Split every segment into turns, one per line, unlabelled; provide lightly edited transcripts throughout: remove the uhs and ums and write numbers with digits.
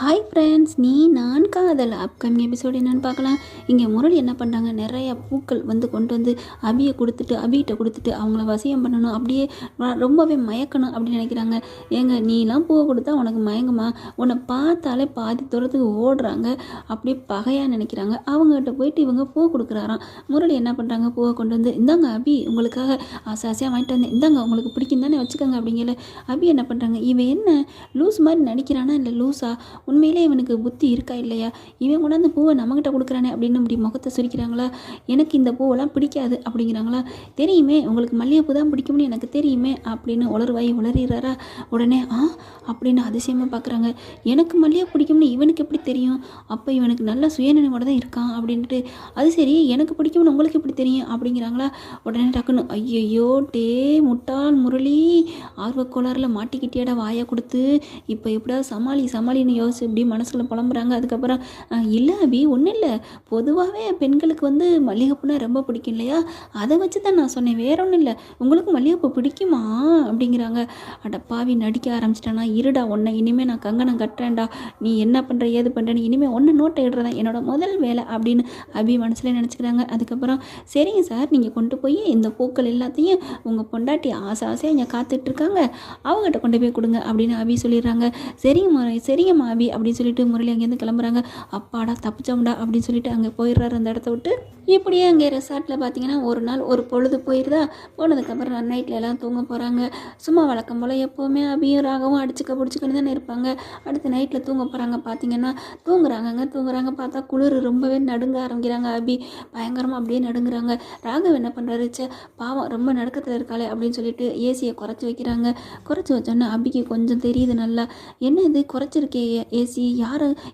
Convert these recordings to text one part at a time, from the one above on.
Hi friends, நான் காதல் upcoming episode என்னென்னு பார்க்கலாம். இங்கே முரளி என்ன பண்ணுறாங்க, நிறைய பூக்கள் கொண்டு வந்து அபிகிட்ட கொடுத்துட்டு அவங்கள வசியம் பண்ணணும், அப்படியே ரொம்பவே மயக்கணும் அப்படின்னு நினைக்கிறாங்க. ஏங்க, நீலாம் பூவை கொடுத்தா உனக்கு மயங்குமா? உன்னை பார்த்தாலே பாதி தூரத்துக்கு ஓடுறாங்க, அப்படியே பகையாக நினைக்கிறாங்க. அவங்ககிட்ட போயிட்டு இவங்க பூ கொடுக்குறாராம். முரளி என்ன பண்ணுறாங்க, பூவை கொண்டு வந்து இந்தாங்க அபி, உங்களுக்காக ஆசையாக வாங்கிட்டு வந்தேன், இந்தாங்க உங்களுக்கு பிடிக்கும் தானே வச்சுக்கோங்க அப்படிங்கல. அபி என்ன பண்ணுறாங்க, இவன் என்ன லூஸ் மாதிரி நடிக்கிறானா இல்லை லூஸா, உண்மையிலே இவனுக்கு புத்தி இருக்கா இல்லையா, இவன் கொண்டாந்து பூவை நம்மகிட்ட கொடுக்குறானே அப்படின்னு இப்படி முகத்தை சுரிக்கிறாங்களா. எனக்கு இந்த பூவெல்லாம் பிடிக்காது அப்படிங்கிறாங்களா. தெரியுமே உங்களுக்கு மல்லிகைப்பூ தான் பிடிக்கும்னு எனக்கு தெரியுமே அப்படின்னு உளறிறாரா. உடனே அப்படின்னு அதிசயமாக பார்க்குறாங்க. எனக்கு மல்லிகை பிடிக்கும்னு இவனுக்கு எப்படி தெரியும், அப்போ இவனுக்கு நல்ல சுயநினைவோட தான் இருக்கான் அப்படின்ட்டு. அது சரி, எனக்கு பிடிக்கும்னு உங்களுக்கு எப்படி தெரியும் அப்படிங்கிறாங்களா. உடனே டக்குன்னு ஐயையோ டே முட்டாள் முரளி, ஆர்வக்கோளாறில் மாட்டிக்கிட்டேடா வாயை கொடுத்து, இப்போ எப்படியாவது சமாளின்னு யோசிச்சு இப்படி மனசுல புலம்புறாங்க. அதுக்கப்புறம் இல்லை அபி, ஒன்றும் இல்லை, பொதுவாகவே பெண்களுக்கு மல்லிகைப்பூனா ரொம்ப பிடிக்கும் இல்லையா, அதை வச்சு தான் நான் சொன்னேன், வேற ஒன்றும் இல்லை, உங்களுக்கு மல்லிகைப்பூ பிடிக்குமா அப்படிங்கிறாங்க. அடப்பாவி, நடிக்க ஆரம்பிச்சிட்டானா, இருடா உன்னை இனிமேல் நான் கங்கணம் கட்டுறேன்டா, நீ என்ன பண்ணுற ஏது பண்ணுறேன்னு இனிமேல் ஒன்று நோட்டை இடுறதா என்னோட முதல் வேலை அப்படின்னு அபி மனசில் நினச்சிக்கிறாங்க. அதுக்கப்புறம் சரிங்க சார், நீங்கள் கொண்டு போய் இந்த பூக்கள் எல்லாத்தையும் உங்கள் பொண்டாட்டி ஆசையாக இங்கே காத்துட்ருக்காங்க, அவங்ககிட்ட கொண்டு போய் கொடுங்க அப்படின்னு அபி சொல்லிடுறாங்க. சரிங்கம்மா அபி அப்படின்னு சொல்லிட்டு முரளி அங்கேருந்து கிளம்புறாங்க. அப்பாடா தப்பிச்சோம்டா அப்படின்னு சொல்லிட்டு அங்கே போயிடுறாரு அந்த இடத்த விட்டு. இப்படியே அங்கே ரெசார்ட்டில் பார்த்தீங்கன்னா ஒரு நாள் ஒரு பொழுது போயிடுதா. போனதுக்கப்புறம் நைட்டில் எல்லாம் தூங்க போகிறாங்க. சும்மா வழக்கம் போல் எப்போவுமே அபியும் ராகவும் பிடிச்சிக்கன்னு தானே இருப்பாங்க. அடுத்து நைட்டில் தூங்க போகிறாங்க. பார்த்தீங்கன்னா தூங்குறாங்க. பார்த்தா குளிர் ரொம்பவே நடுங்க ஆரம்பிக்கிறாங்க. அபி பயங்கரமாக அப்படியே நடுங்குறாங்க. ராகவ் என்ன பண்ணுறாரு, பாவம் ரொம்ப நடுக்கத்தில் இருக்காளே அப்படின்னு சொல்லிட்டு ஏசியை குறைச்சி வைக்கிறாங்க. குறைச்சி வச்சோன்னே அபிக்கு கொஞ்சம் தெரியுது நல்லா, என்ன இது குறைச்சிருக்கே ஏசி,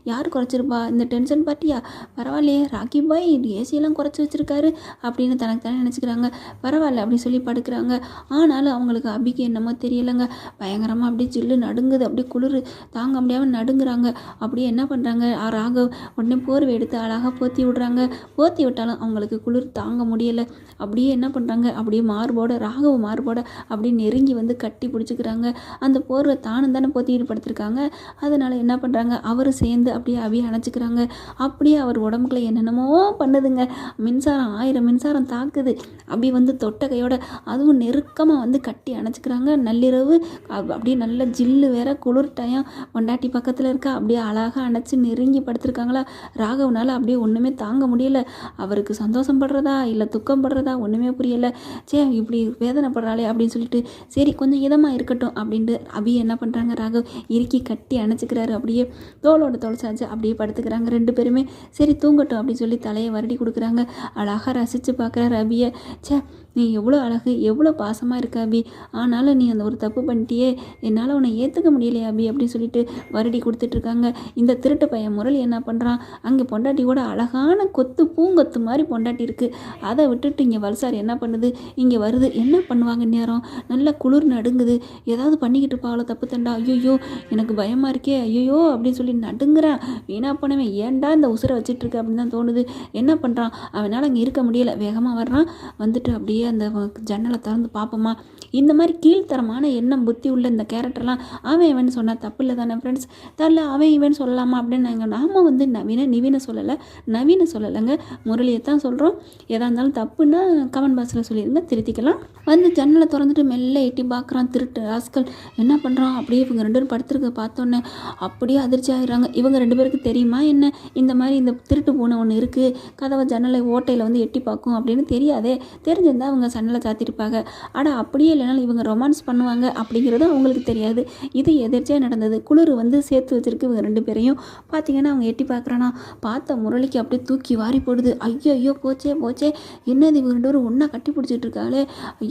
யார் குறைச்சிருப்பா, இந்த டென்ஷன் பார்ட்டியா, பரவாயில்லையே ராக்கி பாய் ஏசியெல்லாம் குறைச்சி வச்சுருக்காரு அப்படின்னு தனக்கு தானே நினச்சிக்கிறாங்க. பரவாயில்ல அப்படின்னு சொல்லி படுக்கிறாங்க. ஆனாலும் அவங்களுக்கு அபிக்கு என்னமோ தெரியலைங்க, பயங்கரமாக அப்படியே ஜில்லு நடுங்குது, அப்படியே குளிர் தாங்க முடியாமல் நடுங்குறாங்க. அப்படியே என்ன பண்ணுறாங்க, ராகவ் உடனே போர்வை எடுத்து அழகாக போற்றி விட்டாலும் அவங்களுக்கு குளிர் தாங்க முடியலை. அப்படியே என்ன பண்ணுறாங்க, அப்படியே ராகவ் மார்போட அப்படியே நெருங்கி கட்டி பிடிச்சிக்கிறாங்க. அந்த போர்வை தானும் தானே போத்திட்டு படுத்திருக்காங்க. அதனால் என்ன பண்ணுறாங்க, அவரும் சேர்ந்து அப்படியே அபியை அணைச்சிக்கிறாங்க. அப்படியே அவர் உடம்புக்குள்ள என்னென்னமோ பண்ணுதுங்க. மின்சாரம் தாக்குது. அபி தொட்ட கையோட அதுவும் நெருக்கமாக கட்டி அணைச்சிக்கிறாங்க. நள்ளிரவு அப்படியே நல்ல ஜில்லு வேற, குளிர் டயம், பொண்டாட்டி பக்கத்தில் இருக்கா, அப்படியே அழகாக அணைச்சி நெருங்கி படுத்திருக்காங்களா. ராகவனால் அப்படியே ஒன்றுமே தாங்க முடியல. அவருக்கு சந்தோஷம் படுறதா இல்லை துக்கம் படுறதா ஒன்றுமே புரியலை. இப்படி வேதனைப்படுறாளே அப்படின்னு சொல்லிட்டு சரி கொஞ்சம் இதமாக இருக்கட்டும் அப்படின்ட்டு அபி என்ன பண்ணுறாங்க, ராகவ் இறுக்கி கட்டி அணைச்சிக்கிறாரு. அப்படியே தோளோட தோல் சாஞ்சு அப்படியே படுத்துக்கிறாங்க. ரெண்டு பேருமே சரி தூங்கட்டும் அப்படின்னு சொல்லி தலையை வருடி கொடுக்குறாங்க. அழகாக ரசித்து பார்க்குறாரு அபியை. நீ எவ்வளோ அழகு, எவ்வளோ பாசமாக இருக்க அபி, ஆனாலும் நீ அந்த ஒரு தப்பு பண்ணிட்டியே, என்னால் உன்னை ஏற்றுக்க முடியலையே அபி அப்படின்னு சொல்லிட்டு வருடி கொடுத்துட்ருக்காங்க. இந்த திருட்டு பையன் முரளி என்ன பண்ணுறான், அங்கே பொண்டாட்டி கூட அழகான பூங்கொத்து மாதிரி பொண்டாட்டி இருக்குது, அதை விட்டுட்டு இங்கே வல்சார் என்ன பண்ணுது, இங்கே வருது, என்ன பண்ணுவாங்க நேரம், நல்லா குளிர் நடுங்குது, ஏதாவது பண்ணிக்கிட்டு இருப்பாங்களோ தப்பு தண்டா, ஐயோ எனக்கு பயமாக இருக்கே, ஐயோ அப்படின்னு சொல்லி நடுங்குறான். வீணா போனவன் ஏன்டா இந்த உசுரை வச்சிட்ருக்கு அப்படின்னு தான் தோணுது. என்ன பண்ணுறான், அவனால் அங்கே இருக்க முடியல, வேகமாக வர்றான். அப்படியே அந்த ஜன்னலை திறந்து பார்ப்போமா, இந்த மாதிரி கீழ்த்தரமான எண்ணம் புத்தி உள்ள இந்த கேரக்டர்லாம் அவன் இவன் சொன்னால் தப்பு இல்லை தானே ஃப்ரெண்ட்ஸ், தரல அவன் இவன் சொல்லலாமா அப்படின்னு நாங்கள் நாம நவீன சொல்லலைங்க, முரளியை தான் சொல்கிறோம். எதாக இருந்தாலும் தப்புன்னா கமெண்ட் பாக்ஸில் சொல்லிடுங்க, திருத்திக்கலாம். ஜன்னலை திறந்துட்டு மெல்ல எட்டி பார்க்குறான் திருட்டு ராஸ்கல். என்ன பண்ணுறான், அப்படியே இவங்க ரெண்டு பேரும் படுத்துருக்க பார்த்தோன்னே அப்படியே அதிர்ச்சி ஆகிடுறாங்க. இவங்க ரெண்டு பேருக்கு தெரியுமா என்ன இந்த மாதிரி இந்த திருட்டு பூனை ஒன்று இருக்குது, கதவை ஜன்னலை ஓட்டையில் எட்டி பார்க்கும் அப்படின்னு தெரியாதே, தெரிஞ்சிருந்தால் அவங்க சன்னலை சாத்திருப்பாங்க. ஆனால் அப்படியே இல்லைனாலும் இவங்க ரொமான்ஸ் பண்ணுவாங்க அப்படிங்கிறது அவங்களுக்கு தெரியாது. இது எதிர்ச்சியாக நடந்தது. குளிர் சேர்த்து வச்சிருக்கு இவங்க ரெண்டு பேரையும். பார்த்தீங்கன்னா அவங்க எட்டி பார்க்குறானா, பார்த்த முரளிக்கு அப்படியே தூக்கி வாரி போடுது. ஐயோ போச்சே என்னது இவங்க ரெண்டு பேரும் ஒன்றா கட்டி பிடிச்சிட்டு இருக்காங்களே,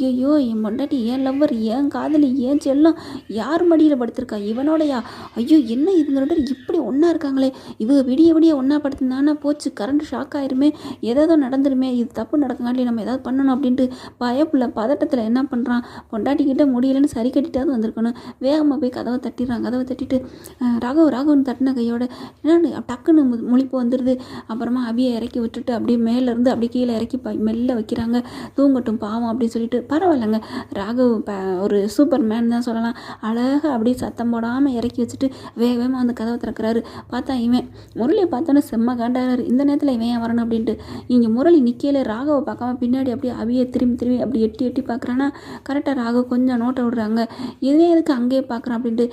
ஐயோ என் பொண்டாட்டி, ஏன் லவ்வர், ஏன் காதலி, ஏன் செல்லம், யார் மடியில் படுத்திருக்கா, இவனோடையா, ஐயோ என்ன இவங்க ரெண்டு பேரும் இப்படி ஒன்றா இருக்காங்களே, இவங்க விடிய ஒன்றா படுத்திருந்தானா போச்சு, கரண்ட் ஷாக் ஆயிருமே, ஏதாவது நடந்துருமே, இது தப்பு நடக்கங்காட்டி நம்ம ஏதாவது பண்ணணும் அப்படின்ட்டு பயப்புள்ள பதட்டத்தில் என்ன பண்ணுறான், பொண்டாட்டிக்கிட்ட முடியலன்னு சரி கட்டிட்டாவது வந்திருக்கணும். வேகமாக போய் கதவை தட்டிடுறான். கதவை தட்டிட்டு ராகவன் தட்டின கையோட என்னன்னு டக்குன்னு முழிப்பு வந்துடுது. அப்புறமா அபியை இறக்கி விட்டுட்டு அப்படியே மேலேருந்து அப்படியே கீழே இறக்கி மெல்ல வைக்கிறாங்க. தூங்கட்டும் பாவம் அப்படின்னு சொல்லிட்டு. பரவாயில்லைங்க, ராகவ் ஒரு சூப்பர் மேன் தான் சொல்லலாம். அழகாக அப்படியே சத்தம் போடாமல் இறக்கி வச்சுட்டு வேகமாக வந்து கதவை திறக்கிறாரு. பார்த்தா இவன் முரளியை பார்த்தோன்னே செம்ம காண்டாகிறாரு. இந்த நேரத்தில் இவன் ஏன் வரணும் அப்படின்ட்டு. இங்கே முரளி நிற்கையில ராகவை பார்க்காம பின்னாடி அப்படியே அவியை திரும்பி அப்படி எட்டி பார்க்குறான்னா கரெக்டாக ராகவ் கொஞ்சம் நோட்டை விடுறாங்க. இதே எதுக்கு அங்கேயே பார்க்குறான் அப்படின்ட்டு.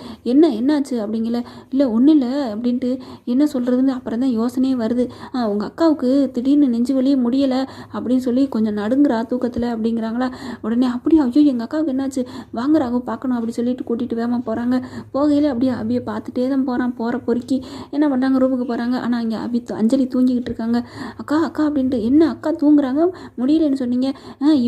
என்னாச்சு அப்படிங்கல. இல்லை ஒன்றும் இல்லை அப்படின்ட்டு என்ன சொல்கிறதுன்னு அப்புறம் தான் யோசனையே வருது. உங்கள் அக்காவுக்கு திடீர்னு நெஞ்சு வலியே முடியலை அப்படின்னு சொல்லி கொஞ்சம் நடுங்குறா தூக்கத்தில் அப்படிங்கிறாங்களா. உடனே அப்படியே ஐயோ எங்கள் அக்காவுக்கு என்னாச்சு, வாங்க ராகவ் பார்க்கணும் அப்படி சொல்லிட்டு கூட்டிகிட்டு வேகமாக போகிறாங்க. போகையில் அப்படியே அபியை பார்த்துட்டே தான் போகிற பொறுக்கி என்ன பண்ணுறாங்க, ரூமுக்கு போகிறாங்க. ஆனால் இங்கே அஞ்சலி தூங்கிக்கிட்டு இருக்காங்க. அக்கா அப்படின்ட்டு. என்ன அக்கா தூங்குறாங்க, முடியலன்னு சொன்னீங்க.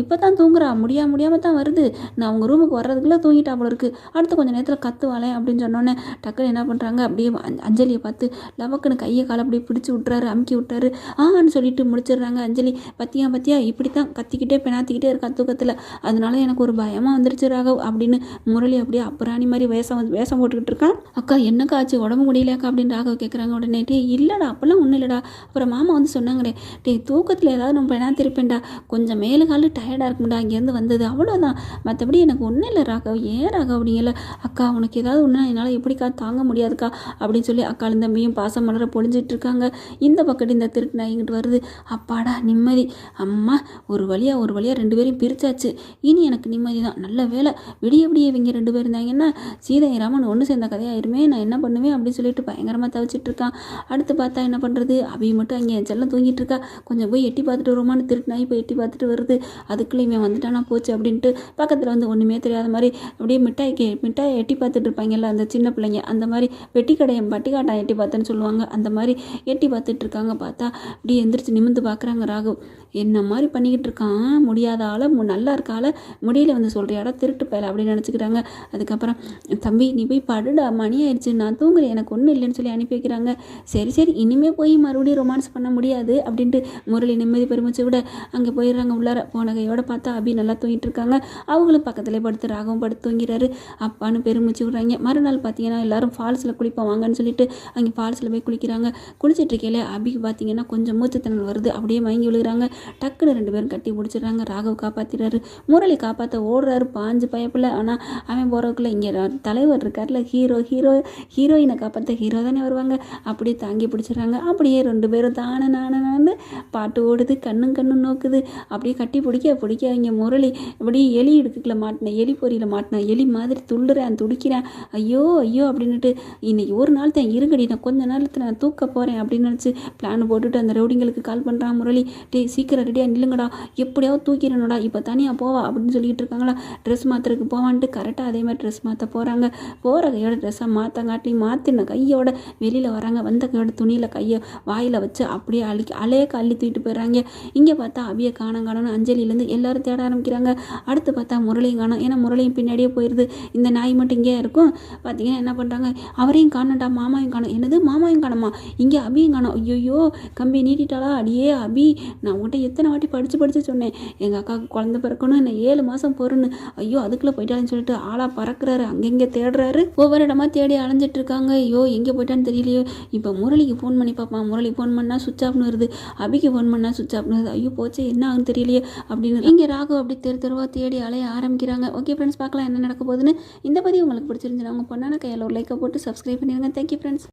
இப்போ தான் தூங்குறா, முடியாமல் தான் வருது. நான் அவங்க ரூமுக்கு வர்றதுக்குள்ளே தூங்கிட்டா போல இருக்குது. அடுத்து கொஞ்சம் நேரத்தில் கத்துவாளேன் அப்படின்னு சொன்னோன்னே டக்குன்னு என்ன பண்ணுறாங்க, அப்படியே அஞ்சலியை பார்த்து லவக்குன்னு கையை காலை அப்படியே பிடிச்சி விட்றாரு, அமுக்கி விட்டாரு. ஆன்னு சொல்லிட்டு முடிச்சிடுறாங்க. அஞ்சலி பத்தியா இப்படி தான் கத்திக்கிட்டே பெணாத்திக்கிட்டே இருக்கா தூக்கத்தில். அதனால எனக்கு ஒரு பயமாக வந்துருச்சு ராகவ் அப்படின்னு முரளி அப்படியே அப்புறாணி மாதிரி வேஷம் போட்டுக்கிட்டு இருக்கான். அக்கா என்னக்கா ஆச்சு, உடம்பு முடியலையாக்கா அப்படின்னு ராகவ் கேட்குறாங்க. உடனே இல்லைடா அப்பெல்லாம் ஒன்றும் இல்லைடா. அப்புறம் மாமா வந்து சொன்னாங்களே தூக்கத்தில் ஏதாவது நம்ம பெணாத்திருப்பேன்டா, கொஞ்சம் மேலு காலு டயர்டாக இருக்கும்டா இங்கேருந்து வந்தது, அவ்வளோதான், மற்றபடி எனக்கு ஒன்றும் இல்லை ராகவ். ஏன் ராகவ் அப்படிங்கல. அக்கா உனக்கு ஏதாவது ஒன்றா என்னால் எப்படிக்கா தாங்க முடியாதுக்கா அப்படின்னு சொல்லி அக்காலும் தம்பியும் பாசம் மலர பொழிஞ்சிட்டு இருக்காங்க. இந்த பக்கத்து இந்த திருட்டு நாய்கிட்டு வருது. அப்பாடா நிம்மதி, அம்மா ஒரு வழியாக 2 பேரையும் பிரிச்சாச்சு, இனி எனக்கு நிம்மதி தான். நல்ல வேலை விடிய இவங்க 2 பேர் இருந்தாங்கன்னா சீதை ராமன் ஒன்று சேர்ந்த கதையாயிருமே, நான் என்ன பண்ணுவேன் அப்படின்னு சொல்லிட்டு பயங்கரமாக தவிச்சிட்டு இருக்கான். அடுத்து பார்த்தா என்ன பண்ணுறது, அவி மட்டும் அங்கே செல்லம் தூங்கிட்டு இருக்கா. கொஞ்சம் போய் எட்டி பார்த்துட்டு வருமானு திருட்டு நாய் போய் எட்டி பார்த்துட்டு வருது. அதுக்குள்ளே இவன் வந்துட்டானா போச்சு அப்படின்ட்டு பக்கத்தில் வந்து ஒன்றுமே தெரியாத மாதிரி அப்படியே மிட்டாயை எட்டி பார்த்துட்டு இருப்பாங்கல்ல அந்த சின்ன பிள்ளைங்க, அந்த மாதிரி பட்டிக்காட்டான் எட்டி பார்த்தேன்னு சொல்லுவாங்க, அந்த மாதிரி எட்டி பார்த்துட்டு இருக்காங்க. பார்த்தா அப்படியே எந்திரிச்சு நிமிந்து பார்க்குறாங்க. ராகவ் என்ன மாதிரி பண்ணிக்கிட்டு இருக்கான், முடியாத ஆளை நல்லா இருக்கால முடியல வந்து சொல்கிறியாடா திருட்டு பயல அப்படின்னு நினச்சிக்கிறாங்க. அதுக்கப்புறம் தம்பி நீ போய் படுடா, மணி ஆயிடுச்சு, நான் தூங்குறேன், எனக்கு ஒன்றும் இல்லைன்னு சொல்லி அனுப்பி வைக்கிறாங்க. சரி இனிமேல் போய் மறுபடியும் ரொமான்ஸ் பண்ண முடியாது அப்படின்ட்டு முரளி நிம்மதி பெருமிச்சு விட அங்கே போயிடுறாங்க. உள்ளார போன கையோட பார்த்தா அபி நல்லா தூங்கிட்டு இருக்காங்க. அவங்களும் பக்கத்துலேயே படுத்து ராகவும் படுத்து தூங்கிறாரு. அப்பான்னு பெருமிச்சு விடுறாங்க. மறுநாள் பார்த்தீங்கன்னா எல்லாரும் ஃபால்ஸில் குளிப்போம் வாங்கன்னு சொல்லிட்டு அங்கே ஃபால்ஸில் போய் குளிக்கிறாங்க. குளிச்சிட்டு இருக்கையில அபிக்கு பார்த்தீங்கன்னா கொஞ்சம் மூச்சுத்திணறல் வருது. அப்படியே மயங்கி விழுகிறாங்க. டக்குன்னு 2 பேரும் கட்டி பிடிச்சிடுறாங்க. ராகவ் காப்பாற்றிடுறாரு. முரளி காப்பாற்ற ஓடுறாரு பாஞ்சு பயப்பில். ஆனால் அவன் போகிறதுக்குள்ள இங்கே தலைவர் இருக்கார்ல ஹீரோயினை காப்பாற்ற ஹீரோ தானே வருவாங்க. அப்படியே தாங்கி பிடிச்சிடுறாங்க. அப்படியே 2 பேரும் தானே நானு பாட்டு ஓடுது, கண்ணும் நோக்குது. அப்படியே கட்டி பிடிக்க இங்கே முரளி அப்படியே எலி எடுக்கல மாட்டின எலி பொறியில் மாட்டின எலி மாதிரி துடிக்கிறேன். ஐயோ அப்படின்னுட்டு இன்னைக்கு ஒரு நாள் தான் இருங்கடி, நான் கொஞ்ச நேரத்தில் நான் தூக்க போகிறேன் அப்படின்னு நினச்சி பிளான் போட்டுட்டு அந்த ரவுடிங்களுக்கு கால் பண்ணுறான் முரளி. சீக்கிரம் ரெடியாக நில்லுங்கடா, எப்படியாவது தூக்கிடணும்டா, இப்போ தனியாக போவா அப்படின்னு சொல்லிட்டு இருக்காங்களா. ட்ரெஸ் மாற்றுறதுக்கு போவான்ட்டு கரெக்டாக அதே மாதிரி ட்ரெஸ் மாற்ற போகிறாங்க. போகிற கையோட ட்ரெஸ்ஸை மாற்றின கையோட வெளியில் வராங்க. வந்த கையோட துணியில் கையை வாயில் வச்சு அப்படியே அலைய அள்ளி தூக்கிட்டு போயிடுறாங்க. இங்கே பார்த்தா அபியை காணோன்னு அஞ்சலியிலேருந்து எல்லாரும் தேட ஆரம்பிக்கிறாங்க. அடுத்து பார்த்தா முரளியும் காணும். ஏன்னா முரளியும் பின்னாடியே போயிடுது. இந்த நாய் மட்டும் இங்கே இருக்கும். பார்த்தீங்கன்னா என்ன பண்ணுறாங்க, அவரையும் காணட்டா, மாமாவையும் காணும். என்னது மாமாவையும் காணுமா, இங்கே அபியும் காணும். ஐயோ கம்பி நீட்டிட்டாளா, அடியே அபி, நான் உங்கள்கிட்ட எத்தனை வாட்டி படித்து சொன்னேன் எங்கள் அக்காவுக்கு குழந்தை பிறக்கணும், என்ன 7 மாதம் பொறுன்னு. ஐயோ அதுக்குள்ளே போயிட்டான்னு சொல்லிட்டு ஆளாக பறக்கிறாரு. அங்கெங்கே தேடுறாரு. ஒவ்வொரு இடமா தேடி அலைஞ்சிட்டு இருக்காங்க. ஐயோ எங்கே போயிட்டான்னு தெரியலையோ. இப்போ முரளிக்கு ஃபோன் பண்ணி பார்ப்பான். முரளி ஃபோன் பண்ணால் சுவிட்ச் ஆஃப்னு வருது. அபிக்கு ஃபோன் பண்ணால் சுவிட்ச் ஆஃப்னு வருது. ஐயோ போச்சு என்ன ஆகுன்னு தெரியலையே அப்படின்னு இங்கே ராகவ் அப்படி தெருவாக தேடி அலைய ஆரம்பிக்கிறாங்க. ஓகே ஃப்ரெண்ட்ஸ், பார்க்கலாம் என்ன நடக்க போகுதுன்னு. இந்த பதிவு உங்களுக்கு பிடிச்சிருந்துச்சு. அவங்க பொண்ணான கையில் ஒரு லைக்கை போட்டு சப்ஸ்கிரைப் பண்ணிடுங்க. Thank you friends.